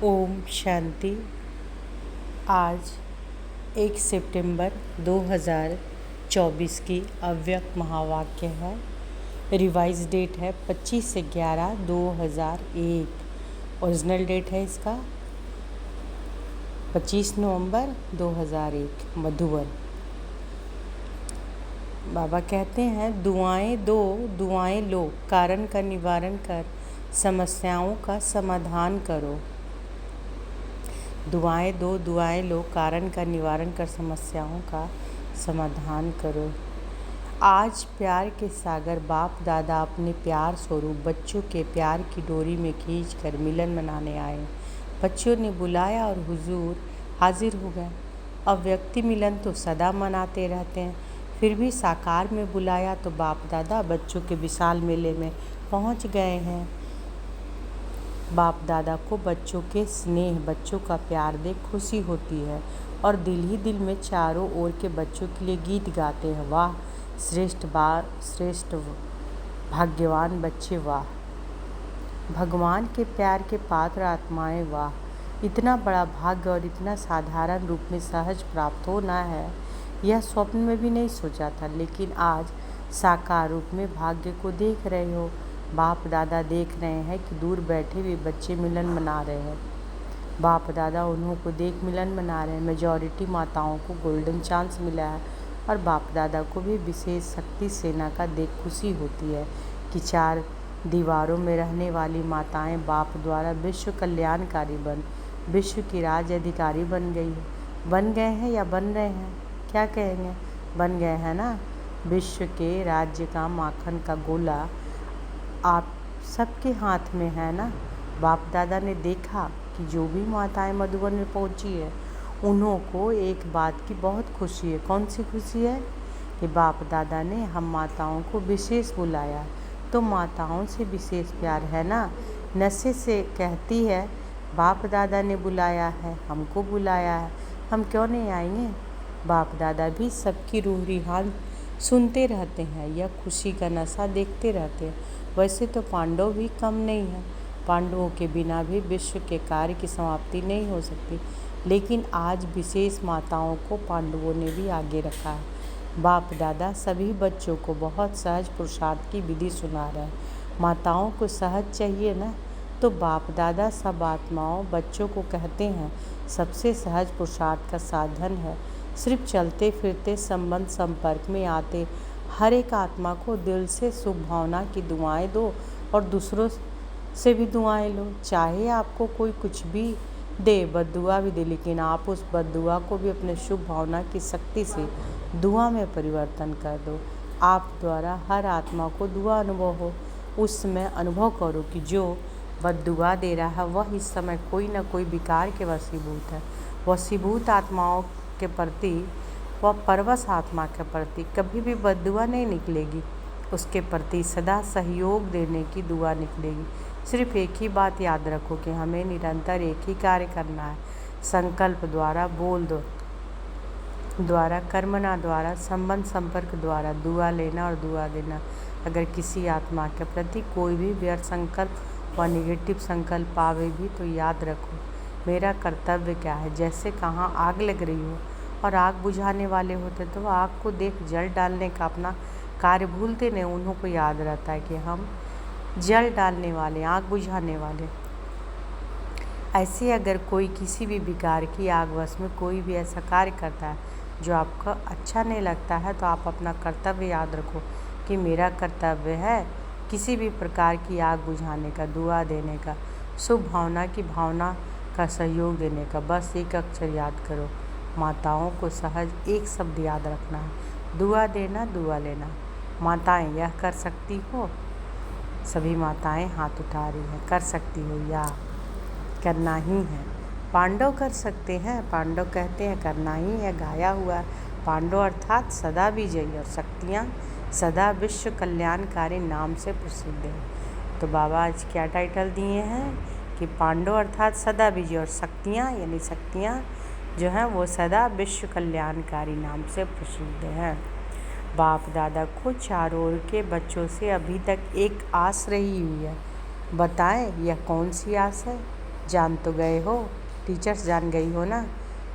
ओम शांति। आज 1 सितंबर 2024 की अव्यक्त महावाक्य है। रिवाइज डेट है 25/11/2001। ओरिजिनल डेट है इसका 25 नवंबर 2001 मधुबन। बाबा कहते हैं दुआएं दो दुआएं लो, कारण का निवारण कर समस्याओं का समाधान करो। दुआएं दो दुआएं लो, कारण का निवारण कर समस्याओं का समाधान करो। आज प्यार के सागर बाप दादा अपने प्यार स्वरूप बच्चों के प्यार की डोरी में खींच कर मिलन मनाने आए। बच्चों ने बुलाया और हुजूर हाजिर हो गए। अव्यक्ति मिलन तो सदा मनाते रहते हैं, फिर भी साकार में बुलाया तो बाप दादा बच्चों के विशाल मेले में पहुंच गए हैं। बाप दादा को बच्चों के स्नेह, बच्चों का प्यार देख खुशी होती है और दिल ही दिल में चारों ओर के बच्चों के लिए गीत गाते हैं। वाह श्रेष्ठ भाग्यवान बच्चे, वाह भगवान के प्यार के पात्र आत्माएं, वाह इतना बड़ा भाग्य और इतना साधारण रूप में सहज प्राप्त होना है, यह स्वप्न में भी नहीं सोचा था। लेकिन आज साकार रूप में भाग्य को देख रहे हो। बाप दादा देख रहे हैं कि दूर बैठे हुए बच्चे मिलन मना रहे हैं। बाप दादा उन्हों को देख मिलन मना रहे हैं। मेजॉरिटी माताओं को गोल्डन चांस मिला है और बाप दादा को भी विशेष शक्ति सेना का देख खुशी होती है कि 4 दीवारों में रहने वाली माताएं बाप द्वारा विश्व कल्याणकारी विश्व की राज अधिकारी बन गए हैं या बन रहे हैं, क्या कहेंगे, बन गए हैं ना। विश्व के राज्य का माखन का गोला आप सबके हाथ में है ना। बाप दादा ने देखा कि जो भी माताएं मधुबन में पहुंची है उन्हों को एक बात की बहुत खुशी है। कौन सी खुशी है कि बाप दादा ने हम माताओं को विशेष बुलाया, तो माताओं से विशेष प्यार है ना। नशे से कहती है बाप दादा ने बुलाया है, हमको बुलाया है, हम क्यों नहीं आएंगे। बाप दादा भी सबकी रूह रिहान सुनते रहते हैं, यह खुशी का नशा देखते रहते हैं। वैसे तो पांडव भी कम नहीं है, पांडवों के बिना भी विश्व के कार्य की समाप्ति नहीं हो सकती, लेकिन आज विशेष माताओं को पांडवों ने भी आगे रखा है। बाप दादा सभी बच्चों को बहुत सहज पुरुषार्थ की विधि सुना रहे हैं। माताओं को सहज चाहिए ना, तो बाप दादा सब आत्माओं बच्चों को कहते हैं सबसे सहज पुरुषार्थ का साधन है सिर्फ चलते फिरते संबंध संपर्क में आते हर एक आत्मा को दिल से शुभ भावना की दुआएं दो और दूसरों से भी दुआएं लो। चाहे आपको कोई कुछ भी दे, बद्दुआ भी दे, लेकिन आप उस बद्दुआ को भी अपने शुभ भावना की शक्ति से दुआ में परिवर्तन कर दो। आप द्वारा हर आत्मा को दुआ अनुभव हो। उस समय अनुभव करो कि जो बद्दुआ दे रहा है वह इस समय कोई न कोई विकार के वशीभूत है। वशीभूत आत्माओं के प्रति, वह परवश आत्मा के प्रति कभी भी बद्दुआ नहीं निकलेगी, उसके प्रति सदा सहयोग देने की दुआ निकलेगी। सिर्फ एक ही बात याद रखो कि हमें निरंतर एक ही कार्य करना है। संकल्प द्वारा, बोल दो द्वारा, कर्मना द्वारा, संबंध संपर्क द्वारा दुआ लेना और दुआ देना। अगर किसी आत्मा के प्रति कोई भी व्यर्थ संकल्प व निगेटिव संकल्प आवे भी तो याद रखो मेरा कर्तव्य क्या है। जैसे कहाँ आग लग रही हो और आग बुझाने वाले होते तो आग को देख जल डालने का अपना कार्य भूलते नहीं, उन्हों को याद रहता है कि हम जल डालने वाले, आग बुझाने वाले। ऐसे अगर कोई किसी भी विकार की आगवश में कोई भी ऐसा कार्य करता है जो आपको अच्छा नहीं लगता है, तो आप अपना कर्तव्य याद रखो कि मेरा कर्तव्य है किसी भी प्रकार की आग बुझाने का, दुआ देने का, शुभ भावना की भावना का सहयोग देने का। बस एक अक्षर याद करो, माताओं को सहज एक शब्द याद रखना है, दुआ देना, दुआ लेना। माताएं यह कर सकती हो? सभी माताएं हाथ उठा रही हैं, कर सकती हो या करना ही है। पांडव कर सकते हैं, पांडव कहते हैं करना ही है, गाया हुआ है। पांडव अर्थात सदा विजयी और शक्तियाँ सदा विश्व कल्याणकारी नाम से प्रसिद्ध है। तो बाबा आज क्या टाइटल दिए हैं कि पांडव अर्थात सदा विजय और शक्तियाँ, यानी शक्तियाँ जो हैं वो सदा विश्व कल्याणकारी नाम से प्रसिद्ध हैं। बाप दादा को चारों ओर के बच्चों से अभी तक एक आस रही हुई है। बताएं यह कौन सी आस है? जान तो गए हो, टीचर्स जान गई हो ना।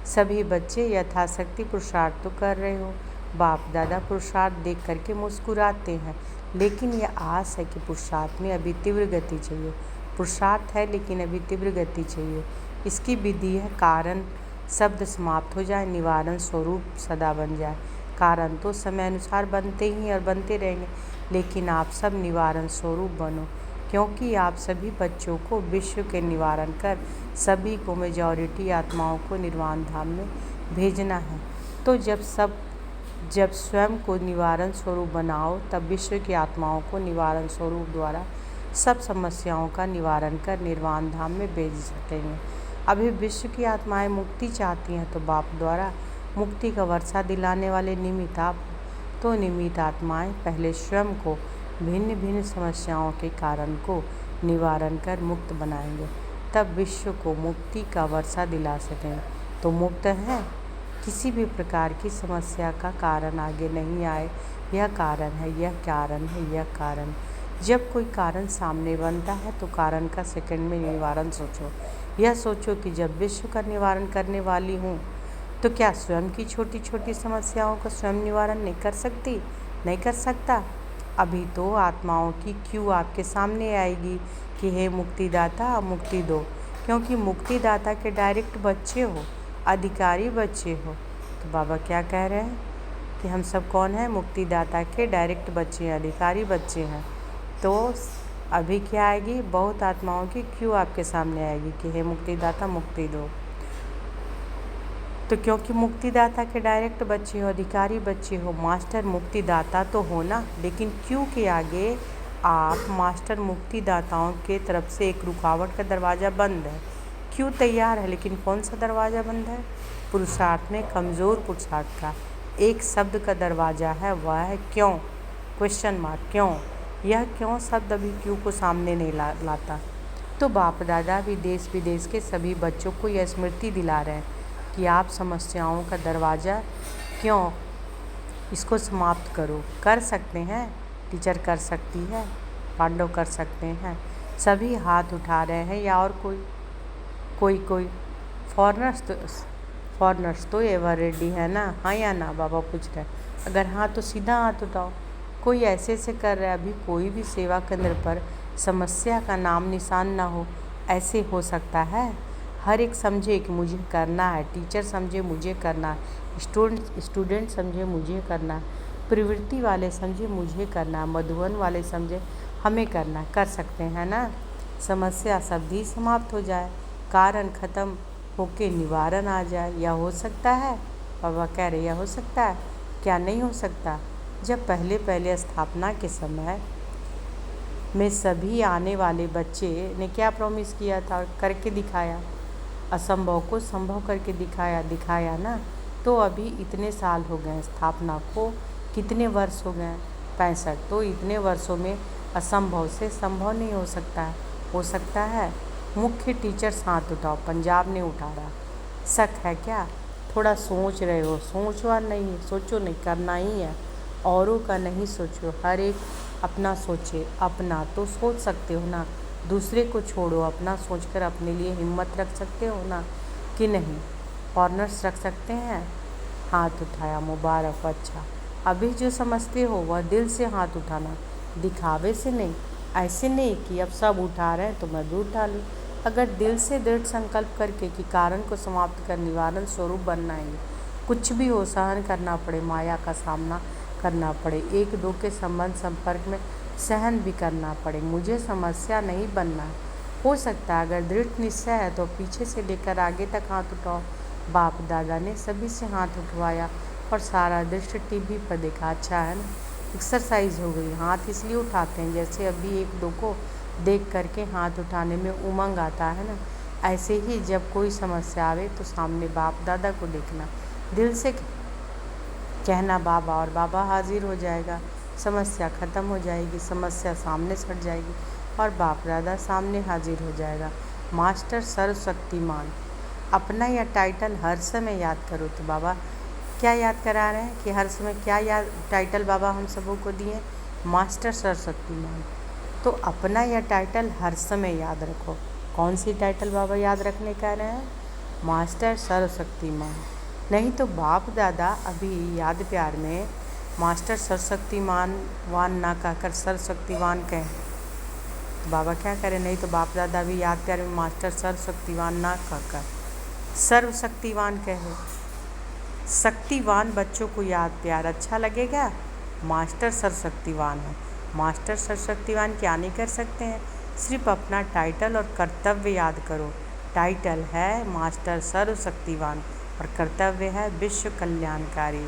सभी बच्चे यथाशक्ति पुरुषार्थ तो कर रहे हो। बाप दादा पुरुषार्थ देख करके मुस्कुराते हैं, लेकिन यह आस है कि पुरुषार्थ में अभी तीव्र गति चाहिए। पुरुषार्थ है लेकिन अभी तीव्र गति चाहिए। इसकी विधि है कारण शब्द समाप्त हो जाए, निवारण स्वरूप सदा बन जाए। कारण तो समय अनुसार बनते ही और बनते रहेंगे, लेकिन आप सब निवारण स्वरूप बनो, क्योंकि आप सभी बच्चों को विश्व के निवारण कर सभी को मेजॉरिटी आत्माओं को निर्वाण धाम में भेजना है। तो जब स्वयं को निवारण स्वरूप बनाओ, तब विश्व की आत्माओं को निवारण स्वरूप द्वारा सब समस्याओं का निवारण कर निर्वाण धाम में भेज सकेंगे। अभी विश्व की आत्माएं मुक्ति चाहती हैं, तो बाप द्वारा मुक्ति का वर्षा दिलाने वाले निमित्त आप। तो निमित्त आत्माएं पहले स्वयं को भिन्न भिन्न समस्याओं के कारण को निवारण कर मुक्त बनाएंगे, तब विश्व को मुक्ति का वर्षा दिला सकेंगे। तो मुक्त है, किसी भी प्रकार की समस्या का कारण आगे नहीं आए। यह कारण है, यह कारण है, यह कारण। जब कोई कारण सामने बनता है तो कारण का सेकंड में निवारण सोचो। यह सोचो कि जब विश्व का निवारण करने वाली हूँ, तो क्या स्वयं की छोटी छोटी समस्याओं का स्वयं निवारण नहीं कर सकती, नहीं कर सकता? अभी तो आत्माओं की क्यों आपके सामने आएगी कि हे मुक्तिदाता मुक्ति दो, क्योंकि मुक्तिदाता के डायरेक्ट बच्चे हो, अधिकारी बच्चे हो। तो बाबा क्या कह रहे हैं कि हम सब कौन हैं? मुक्तिदाता के डायरेक्ट बच्चे हैं, अधिकारी बच्चे हैं। तो अभी क्या आएगी? बहुत आत्माओं की क्यों आपके सामने आएगी कि हे मुक्तिदाता मुक्ति दो। तो क्योंकि मुक्तिदाता के डायरेक्ट बच्चे हो, अधिकारी बच्चे हो, मास्टर मुक्तिदाता तो हो ना, लेकिन क्यों के आगे आप मास्टर मुक्तिदाताओं के तरफ से एक रुकावट का दरवाज़ा बंद है। क्यों तैयार है, लेकिन कौन सा दरवाज़ा बंद है? पुरुषार्थ में कमज़ोर पुरुषार्थ का एक शब्द का दरवाज़ा है, वह है क्यों, क्वेश्चन मार्क, क्यों। यह क्यों शब्द अभी क्यों को सामने नहीं लाता। तो बाप दादा भी देश विदेश के सभी बच्चों को यह स्मृति दिला रहे हैं कि आप समस्याओं का दरवाज़ा क्यों, इसको समाप्त करो। कर सकते हैं, टीचर कर सकती है, पांडव कर सकते हैं, सभी हाथ उठा रहे हैं। या और कोई फॉरनर्स तो एवर रेडी है ना, हाँ या ना? बाबा पूछ रहे हैं। अगर हाँ तो सीधा हाथ उठाओ। कोई ऐसे कर रहा है, अभी कोई भी सेवा केंद्र पर समस्या का नाम निशान ना हो, ऐसे हो सकता है? हर एक समझे कि मुझे करना है, टीचर समझे मुझे करना है, स्टूडेंट समझे मुझे करना है, प्रवृत्ति वाले समझे मुझे करना है, मधुबन वाले समझे हमें करना है। कर सकते हैं ना? समस्या शब्द समाप्त हो जाए, कारण खत्म होके निवारण आ जाए। यह हो सकता है? बाबा कह रहे यह हो सकता है। क्या नहीं हो सकता? जब पहले स्थापना के समय में सभी आने वाले बच्चे ने क्या प्रॉमिस किया था, करके दिखाया, असंभव को संभव करके दिखाया ना। तो अभी इतने साल हो गए स्थापना को, कितने वर्ष हो गए? 65। तो इतने वर्षों में असंभव से संभव नहीं हो सकता है, हो सकता है? मुख्य टीचर्स हाथ उठाओ, पंजाब ने उठा रहा। शक है क्या? थोड़ा सोच रहे हो, सोचो नहीं, करना ही है। औरों का नहीं सोचो, हर एक अपना सोचे। अपना तो सोच सकते हो ना, दूसरे को छोड़ो। अपना सोचकर अपने लिए हिम्मत रख सकते हो ना कि नहीं? फॉरनर्स रख सकते हैं? हाथ उठाया, मुबारक, अच्छा। अभी जो समझते हो वह दिल से हाथ उठाना, दिखावे से नहीं। ऐसे नहीं कि अब सब उठा रहे हैं तो मैं भी उठा लूँ। अगर दिल से दृढ़ संकल्प करके कि कारण को समाप्त कर निवारण स्वरूप बनना है, कुछ भी हो, सहन करना पड़े, माया का सामना करना पड़े, एक दो के संबंध संपर्क में सहन भी करना पड़े, मुझे समस्या नहीं बनना है। हो सकता है अगर दृढ़ निश्चय है तो पीछे से लेकर आगे तक हाथ उठाओ। बाप दादा ने सभी से हाथ उठवाया और सारा दृश्य टीवी पर देखा। अच्छा है ना, एक्सरसाइज हो गई। हाथ इसलिए उठाते हैं जैसे अभी एक दो को देख करके हाथ उठाने में उमंग आता है ना, ऐसे ही जब कोई समस्या आवे तो सामने बाप दादा को देखना, दिल से कहना बाबा, और बाबा हाजिर हो जाएगा। समस्या ख़त्म हो जाएगी, समस्या सामने सट जाएगी और बाप दादा सामने हाजिर हो जाएगा। मास्टर सर्वशक्तिमान, अपना यह टाइटल हर समय याद करो। तो बाबा क्या याद करा रहे हैं कि हर समय क्या याद टाइटल बाबा हम सबों को दिए? मास्टर सर्वशक्तिमान। तो अपना यह टाइटल हर समय याद रखो। कौन सी टाइटल बाबा याद रखने कह रहे हैं? मास्टर सर्वशक्तिमान। नहीं तो बाप दादा अभी याद प्यार में मास्टर सर्वशक्तिमान वान ना कहकर सर्वशक्तिवान कहें। तो बाबा क्या करें? नहीं तो बाप दादा भी याद प्यार में मास्टर सर्वशक्तिवान ना कहकर सर्वशक्तिवान कहे। शक्तिवान बच्चों को याद प्यार अच्छा लगेगा। मास्टर सर्वशक्तिवान है। मास्टर सर्वशक्तिवान क्या नहीं कर सकते हैं? सिर्फ अपना टाइटल और कर्तव्य याद करो। टाइटल है मास्टर सर्वशक्तिवान और कर्तव्य है विश्व कल्याणकारी।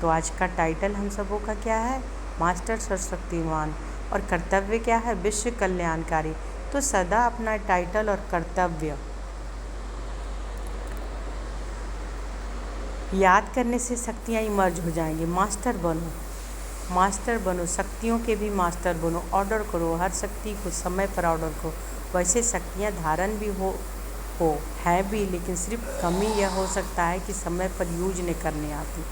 तो आज का टाइटल हम सबों का क्या है? मास्टर सर्वशक्तिवान। और कर्तव्य क्या है? विश्व कल्याणकारी। तो सदा अपना टाइटल और कर्तव्य याद करने से शक्तियाँ इमर्ज हो जाएंगी। मास्टर बनो, मास्टर बनो, शक्तियों के भी मास्टर बनो। ऑर्डर करो हर शक्ति को समय पर ऑर्डर करो। वैसे शक्तियाँ धारण भी हो है भी, लेकिन सिर्फ कमी यह हो सकता है कि समय पर यूज नहीं करने आती।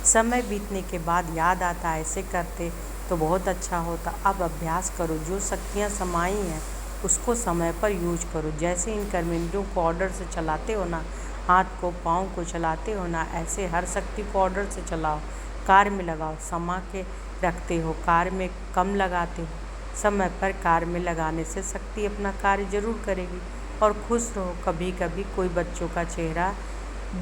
समय बीतने के बाद याद आता ऐसे करते तो बहुत अच्छा होता। अब अभ्यास करो, जो शक्तियाँ समाई हैं उसको समय पर यूज करो। जैसे इन कर्मेंद्रियों को ऑर्डर से चलाते हो ना, हाथ को पाँव को चलाते हो ना, ऐसे हर शक्ति को ऑर्डर से चलाओ। कार्य में लगाओ, समा के रखते हो, कार्य में कम लगाते हो। समय पर कार्य में लगाने से शक्ति अपना कार्य जरूर करेगी। और खुश रहो। कभी कभी कोई बच्चों का चेहरा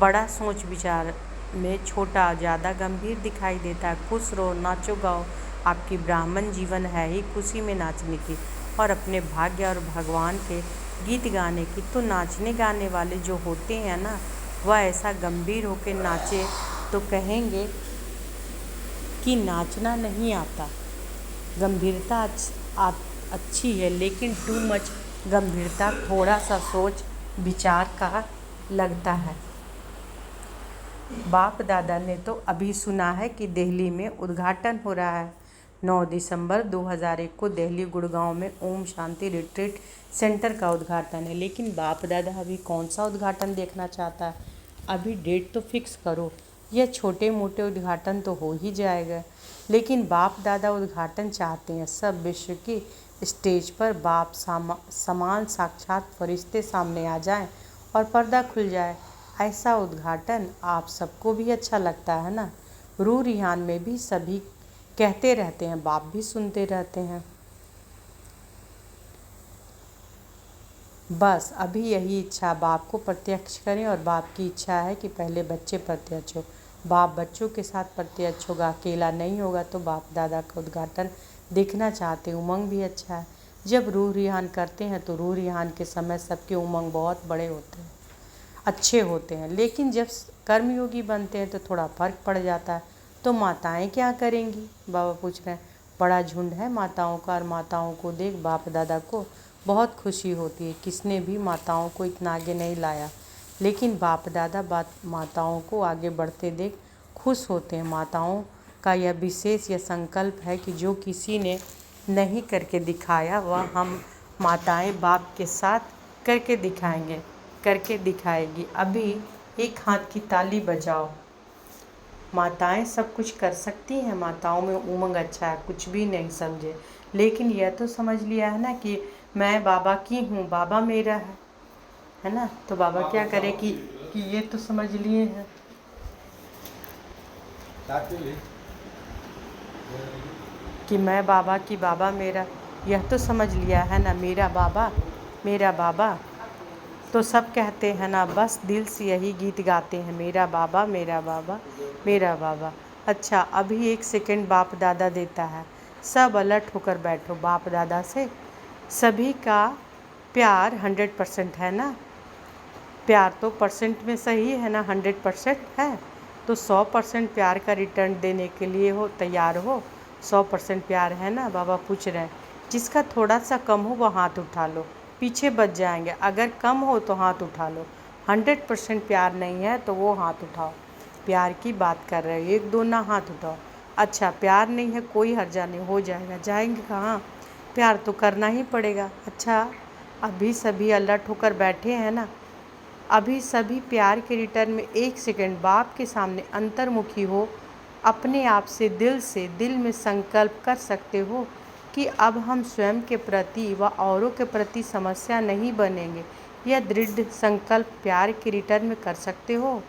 बड़ा सोच विचार में छोटा ज़्यादा गंभीर दिखाई देता है। खुश रहो, नाचो गाओ। आपकी ब्राह्मण जीवन है ही खुशी में नाचने की और अपने भाग्य और भगवान के गीत गाने की। तो नाचने गाने वाले जो होते हैं ना, वह ऐसा गंभीर होकर नाचे तो कहेंगे कि नाचना नहीं आता। गंभीरता अच्छी है, लेकिन टू मच गंभीरता थोड़ा सा सोच विचार का लगता है। बाप दादा ने तो अभी सुना है कि दिल्ली में उद्घाटन हो रहा है। 9 दिसंबर 2001 को दिल्ली गुड़गांव में ओम शांति रिट्रीट सेंटर का उद्घाटन है। लेकिन बाप दादा अभी कौन सा उद्घाटन देखना चाहता है? अभी डेट तो फिक्स करो। यह छोटे मोटे उद्घाटन तो हो ही जाएगा, लेकिन बाप दादा उद्घाटन चाहते हैं सब विश्व की स्टेज पर बाप समान साक्षात फरिश्ते सामने आ जाएं और पर्दा खुल जाए। ऐसा उद्घाटन आप सबको भी अच्छा लगता है ना? रूह रिहान में भी सभी कहते रहते हैं, बाप भी सुनते रहते हैं। बस अभी यही इच्छा बाप को प्रत्यक्ष करें और बाप की इच्छा है कि पहले बच्चे प्रत्यक्ष हो। बाप बच्चों के साथ प्रत्यक्ष होगा, अकेला नहीं होगा। तो बाप दादा का उद्घाटन देखना चाहते, उमंग भी अच्छा है। जब रूह रिहान करते हैं तो रूह रिहान के समय सबके उमंग बहुत बड़े होते हैं, अच्छे होते हैं। लेकिन जब कर्मयोगी बनते हैं तो थोड़ा फर्क पड़ जाता है। तो माताएं क्या करेंगी? बाबा पूछ रहे हैं। बड़ा झुंड है माताओं का और माताओं को देख बाप दादा को बहुत खुशी होती है। किसने भी माताओं को इतना आगे नहीं लाया, लेकिन बाप दादा माताओं को आगे बढ़ते देख खुश होते हैं। माताओं का यह विशेष यह संकल्प है कि जो किसी ने नहीं करके दिखाया वह हम माताएं बाप के साथ करके दिखाएंगे, करके दिखाएगी। अभी एक हाथ की ताली बजाओ। माताएं सब कुछ कर सकती हैं। माताओं में उमंग अच्छा है, कुछ भी नहीं समझे, लेकिन यह तो समझ लिया है ना कि मैं बाबा की हूँ, बाबा मेरा है ना? तो बाबा क्या करे कि ये तो समझ लिए हैं कि मैं बाबा की, बाबा मेरा, यह तो समझ लिया है ना, मेरा बाबा मेरा बाबा। तो सब कहते हैं ना, बस दिल से यही गीत गाते हैं, मेरा बाबा मेरा बाबा मेरा बाबा। अच्छा अभी एक सेकंड बाप दादा देता है, सब अलर्ट होकर बैठो। बाप दादा से सभी का प्यार 100% है ना? प्यार तो परसेंट में सही है ना? 100% है तो 100% प्यार का रिटर्न देने के लिए हो तैयार हो? 100% प्यार है ना? बाबा पूछ रहे हैं। जिसका थोड़ा सा कम हो वो हाथ उठा लो, पीछे बच जाएंगे। अगर कम हो तो हाथ उठा लो। 100% प्यार नहीं है तो वो हाथ उठाओ। प्यार की बात कर रहे हो, एक दो ना हाथ उठाओ। अच्छा प्यार नहीं है, कोई हर्जा नहीं, हो जाएगा। जाएंगे कहाँ? प्यार तो करना ही पड़ेगा। अच्छा अभी सभी अलर्ट होकर बैठे हैं ना? अभी सभी प्यार के रिटर्न में एक सेकंड बाप के सामने अंतर्मुखी हो। अपने आप से दिल में संकल्प कर सकते हो कि अब हम स्वयं के प्रति व औरों के प्रति समस्या नहीं बनेंगे। यह दृढ़ संकल्प प्यार के रिटर्न में कर सकते हो।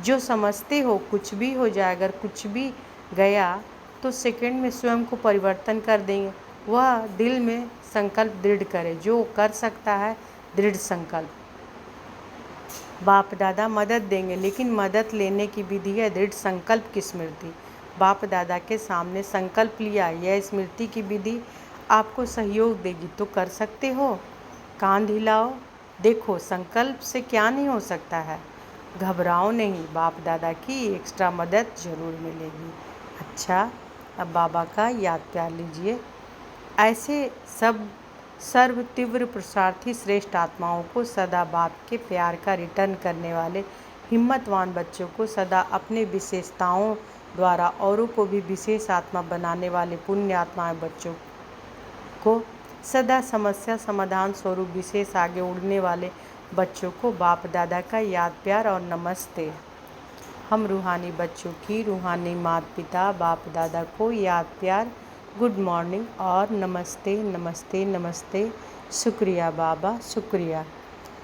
जो समझते हो कुछ भी हो जाए, अगर कुछ भी गया तो सेकंड में स्वयं को परिवर्तन कर देंगे। वह दिल में संकल्प दृढ़ करे, जो कर सकता है दृढ़ संकल्प। बाप दादा मदद देंगे, लेकिन मदद लेने की विधि है दृढ़ संकल्प की स्मृति। बाप दादा के सामने संकल्प लिया, यह स्मृति की विधि आपको सहयोग देगी तो कर सकते हो। कान हिलाओ, देखो संकल्प से क्या नहीं हो सकता है। घबराओ नहीं, बाप दादा की एक्स्ट्रा मदद जरूर मिलेगी। अच्छा, अब बाबा का याद प्यार लीजिए। ऐसे सब सर्व तीव्र पुरुषार्थी श्रेष्ठ आत्माओं को सदा बाप के प्यार का रिटर्न करने वाले हिम्मतवान बच्चों को सदा अपने विशेषताओं द्वारा औरों को भी विशेष आत्मा बनाने वाले पुण्य आत्माएं बच्चों को सदा समस्या समाधान स्वरूप विशेष आगे उड़ने वाले बच्चों को बाप दादा का याद प्यार और नमस्ते। हम रूहानी बच्चों की रूहानी माता पिता बाप दादा को याद प्यार, गुड मॉर्निंग और नमस्ते नमस्ते नमस्ते। शुक्रिया बाबा, शुक्रिया।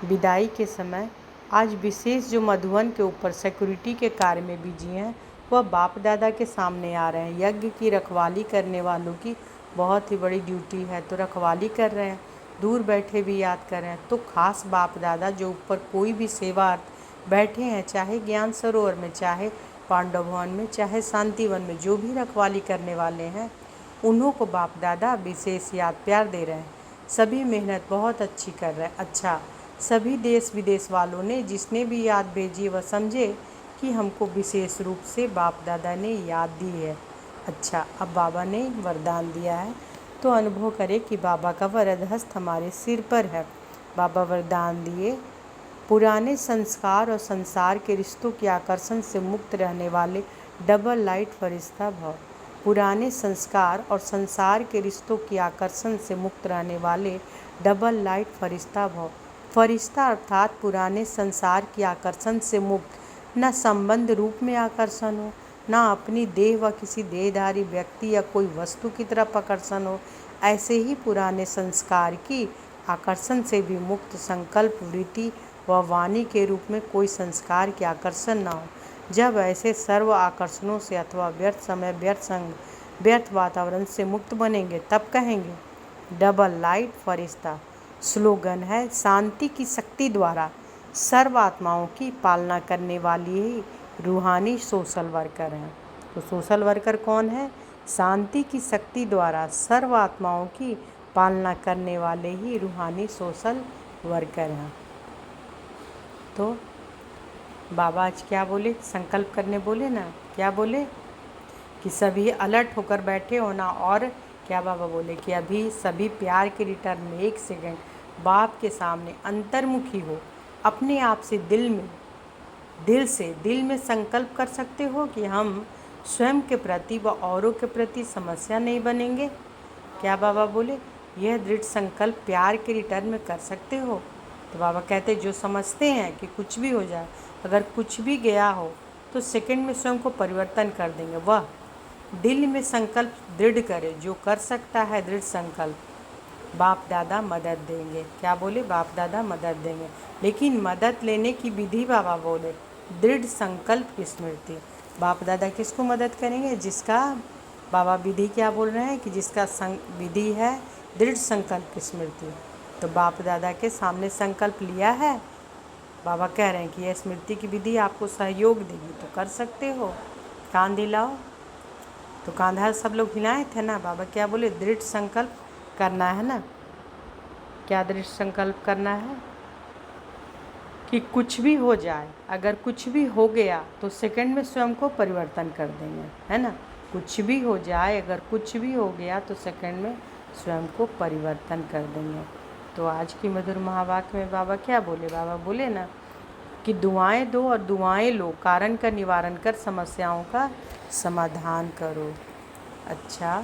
विदाई के समय आज विशेष जो मधुवन के ऊपर सिक्योरिटी के कार्य में बिजी हैं, वह बाप दादा के सामने आ रहे हैं। यज्ञ की रखवाली करने वालों की बहुत ही बड़ी ड्यूटी है, तो रखवाली कर रहे हैं, दूर बैठे भी याद कर रहे हैं। तो खास बाप दादा जो ऊपर कोई भी सेवार्थ बैठे हैं, चाहे ज्ञान सरोवर में, चाहे पांडव भवन में, चाहे शांतिवन में, जो भी रखवाली करने वाले हैं उन्हों को बाप दादा विशेष याद प्यार दे रहे हैं। सभी मेहनत बहुत अच्छी कर रहे हैं। अच्छा, सभी देश विदेश वालों ने जिसने भी याद भेजी वह समझे कि हमको विशेष रूप से बाप दादा ने याद दी है। अच्छा, अब बाबा ने वरदान दिया है तो अनुभव करें कि बाबा का वरद हस्त हमारे सिर पर है। बाबा वरदान दिए, पुराने संस्कार और संसार के रिश्तों के आकर्षण से मुक्त रहने वाले डबल लाइट फरिश्ता भव। पुराने संस्कार और संसार के रिश्तों के आकर्षण से मुक्त रहने वाले डबल लाइट फरिश्ता भव। फरिश्ता अर्थात पुराने संसार के आकर्षण से मुक्त, न संबंध रूप में आकर्षण हो, ना अपनी देह व किसी देहधारी व्यक्ति या कोई वस्तु की तरफ आकर्षण हो। ऐसे ही पुराने संस्कार की आकर्षण से भी मुक्त संकल्प वृत्ति व वाणी के रूप में कोई संस्कार के आकर्षण न हो। जब ऐसे सर्व आकर्षणों से अथवा व्यर्थ समय, व्यर्थ संग, व्यर्थ वातावरण से मुक्त बनेंगे, तब कहेंगे डबल लाइट फरिश्ता। स्लोगन है, शांति की शक्ति द्वारा सर्व आत्माओं की पालना करने वाली ही रूहानी सोशल वर्कर हैं। तो सोशल वर्कर कौन है? शांति की शक्ति द्वारा सर्व आत्माओं की पालना करने वाले ही रूहानी सोशल वर्कर हैं। तो बाबा आज क्या बोले? संकल्प करने बोले ना, क्या बोले कि सभी अलर्ट होकर बैठे होना। और क्या बाबा बोले कि अभी सभी प्यार के रिटर्न में 1 सेकंड बाप के सामने अंतर्मुखी हो, अपने आप से दिल में संकल्प कर सकते हो कि हम स्वयं के प्रति व औरों के प्रति समस्या नहीं बनेंगे। क्या बाबा बोले? यह दृढ़ संकल्प प्यार के रिटर्न में कर सकते हो। तो बाबा कहते जो समझते हैं कि कुछ भी हो जाए, अगर कुछ भी गया हो तो सेकंड में स्वयं को परिवर्तन कर देंगे, वह दिल में संकल्प दृढ़ करे, जो कर सकता है दृढ़ संकल्प। बाप दादा मदद देंगे। क्या बोले? बाप दादा मदद देंगे, लेकिन मदद लेने की विधि बाबा बोले दृढ़ संकल्प की स्मृति। बाप दादा किसको मदद करेंगे? जिसका बाबा विधि क्या बोल रहे हैं कि जिसका विधि है दृढ़ संकल्प की स्मृति। तो बाप दादा के सामने संकल्प लिया है, बाबा कह रहे हैं कि यह स्मृति की विधि आपको सहयोग देगी तो कर सकते हो। कान हिलाओ, तो कांधा सब लोग हिलाए थे ना। बाबा क्या बोले? दृढ़ संकल्प करना है ना। क्या दृढ़ संकल्प करना है? कि कुछ भी हो जाए, अगर कुछ भी हो गया तो सेकंड में स्वयं को परिवर्तन कर देंगे, है ना। कुछ भी हो जाए, अगर कुछ भी हो गया तो सेकंड में स्वयं को परिवर्तन कर देंगे। तो आज की मधुर महावाक्य में बाबा क्या बोले? बाबा बोले ना कि दुआएं दो और दुआएं लो, कारण का निवारण कर समस्याओं का समाधान करो। अच्छा,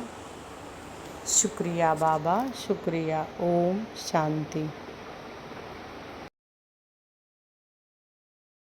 शुक्रिया बाबा, शुक्रिया। ओम शांति।